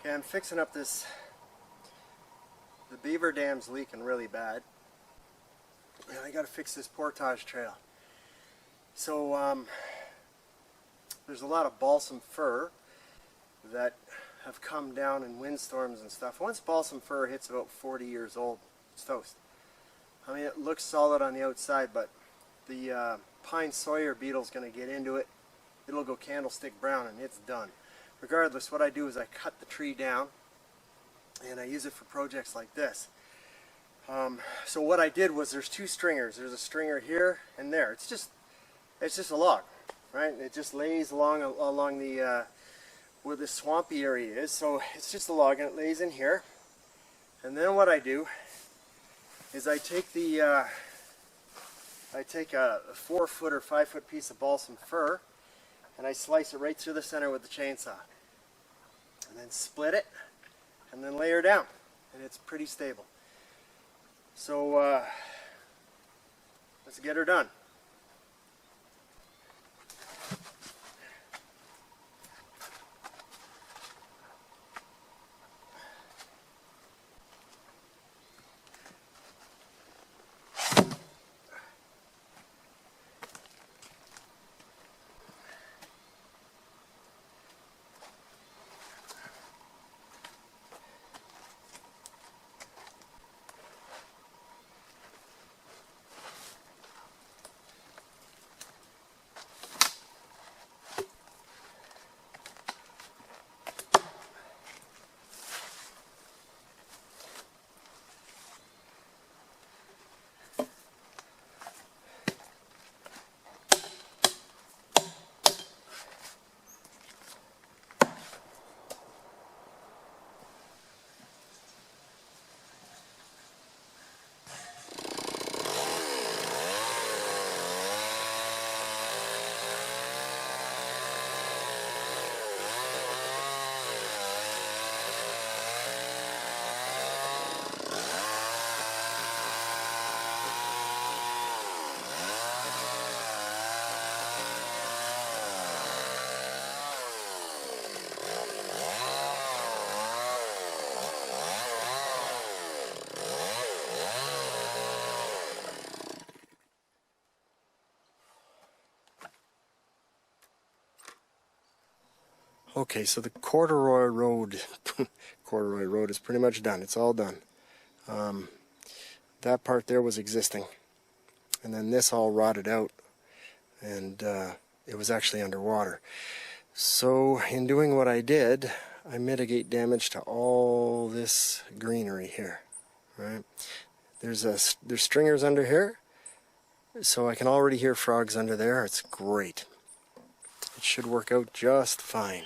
Okay, I'm fixing up this. The beaver dam's leaking really bad. And I gotta fix this portage trail. So there's a lot of balsam fir that have come down in windstorms and stuff. Once balsam fir hits about 40 years old, it's toast. I mean, it looks solid on the outside, but the pine sawyer beetle's going to get into it. It'll go candlestick brown and it's done. Regardless, what I do is I cut the tree down and I use it for projects like this. So what I did was there's two stringers. There's a stringer here and there. It's just a log, right? It just lays along the where the swampy area is. So it's just a log and it lays in here. And then what I do is I take a 4-foot or 5-foot piece of balsam fir and I slice it right through the center with the chainsaw. And then split it and then lay her down. And it's pretty stable. So let's get her done. Okay, so the corduroy road is pretty much done. It's all done. That part there was existing, and then this all rotted out, and it was actually underwater. So in doing what I did, I mitigate damage to all this greenery here. Right? There's stringers under here, so I can already hear frogs under there. It's great. It should work out just fine.